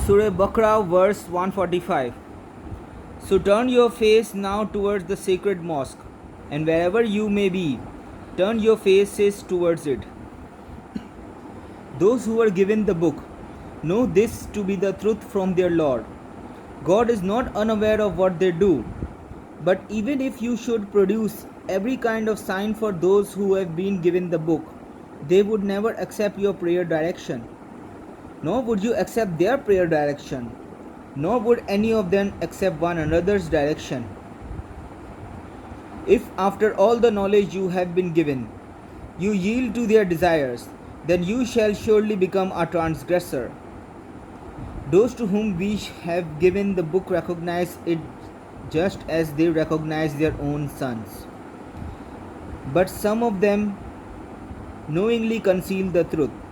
Surah Baqarah verse 145. So turn your face now towards the sacred mosque, and wherever you may be, turn your faces towards it. Those who were given the book know this to be the truth from their Lord. God is not unaware of what they do. But even if you should produce every kind of sign for those who have been given the book, they would never accept your prayer direction. Nor would you accept their prayer direction. Nor would any of them accept one another's direction. If after all the knowledge you have been given, you yield to their desires, then you shall surely become a transgressor. Those to whom we have given the book recognize it just as they recognize their own sons. But some of them knowingly conceal the truth.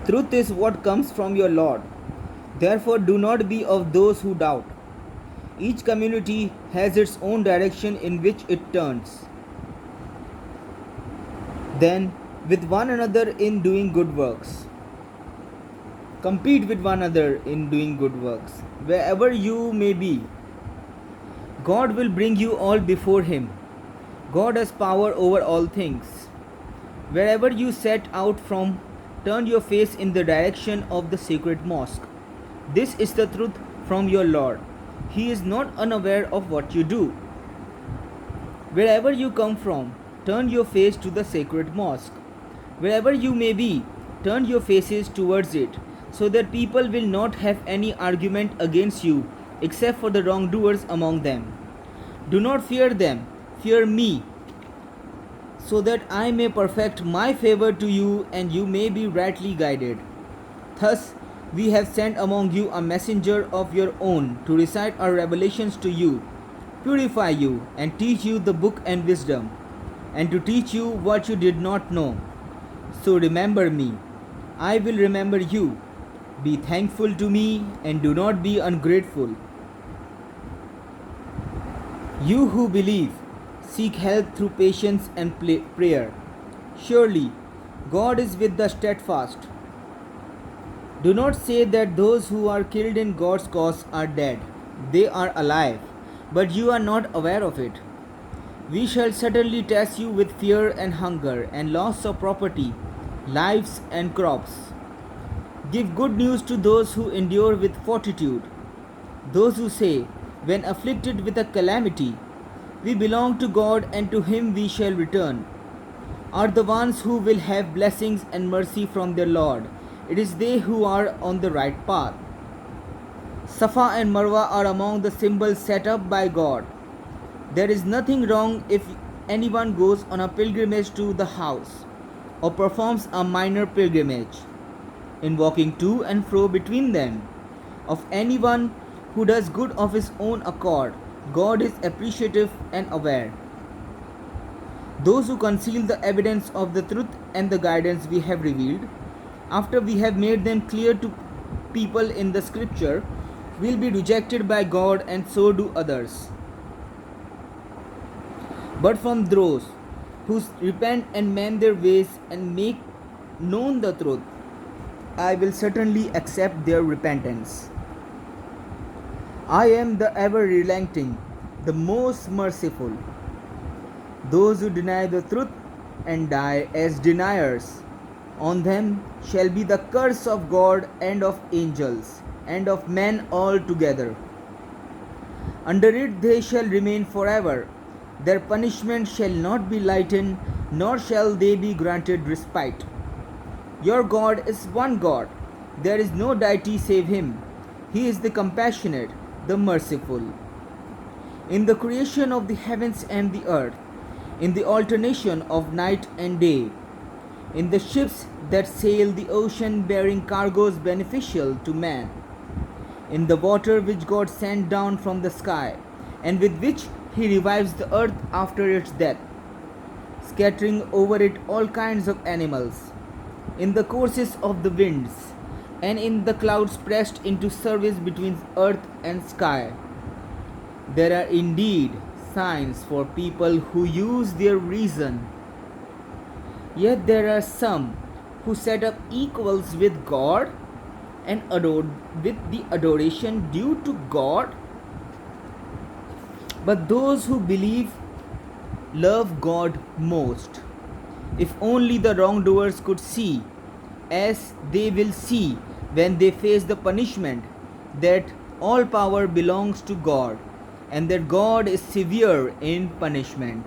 Truth is what comes from your Lord. Therefore, do not be of those who doubt. Each community has its own direction in which it turns. Then, with one another in doing good works. Compete with one another in doing good works, wherever you may be. God will bring you all before Him. God has power over all things. Wherever you set out from, turn your face in the direction of the sacred mosque. This is the truth from your Lord. He is not unaware of what you do. Wherever you come from, turn your face to the sacred mosque. Wherever you may be, turn your faces towards it, so that people will not have any argument against you except for the wrongdoers among them. Do not fear them, fear me, so that I may perfect my favor to you and you may be rightly guided. Thus, we have sent among you a messenger of your own to recite our revelations to you, purify you, and teach you the book and wisdom, and to teach you what you did not know. So remember me, I will remember you. Be thankful to me and do not be ungrateful. You who believe, seek help through patience and prayer. Surely, God is with the steadfast. Do not say that those who are killed in God's cause are dead. They are alive, but you are not aware of it. We shall certainly test you with fear and hunger and loss of property, lives and crops. Give good news to those who endure with fortitude. Those who say, when afflicted with a calamity, we belong to God and to Him we shall return, are the ones who will have blessings and mercy from their Lord. It is they who are on the right path. Safa and Marwa are among the symbols set up by God. There is nothing wrong if anyone goes on a pilgrimage to the house or performs a minor pilgrimage in walking to and fro between them. Of anyone who does good of his own accord, God is appreciative and aware. Those who conceal the evidence of the truth and the guidance we have revealed, after we have made them clear to people in the scripture, will be rejected by God, and so do others. But from those who repent and mend their ways and make known the truth, I will certainly accept their repentance. I am the ever relenting, the most merciful. Those who deny the truth and die as deniers, on them shall be the curse of God and of angels and of men altogether. Under it they shall remain forever. Their punishment shall not be lightened, nor shall they be granted respite. Your God is one God. There is no deity save Him. He is the compassionate, the merciful. In the creation of the heavens and the earth, in the alternation of night and day, in the ships that sail the ocean bearing cargoes beneficial to man, in the water which God sent down from the sky, and with which He revives the earth after its death, scattering over it all kinds of animals, in the courses of the winds, and in the clouds pressed into service between earth and sky. There are indeed signs for people who use their reason. Yet there are some who set up equals with God and adored with the adoration due to God, but those who believe love God most. If only the wrongdoers could see, as they will see when they face the punishment, that all power belongs to God and that God is severe in punishment.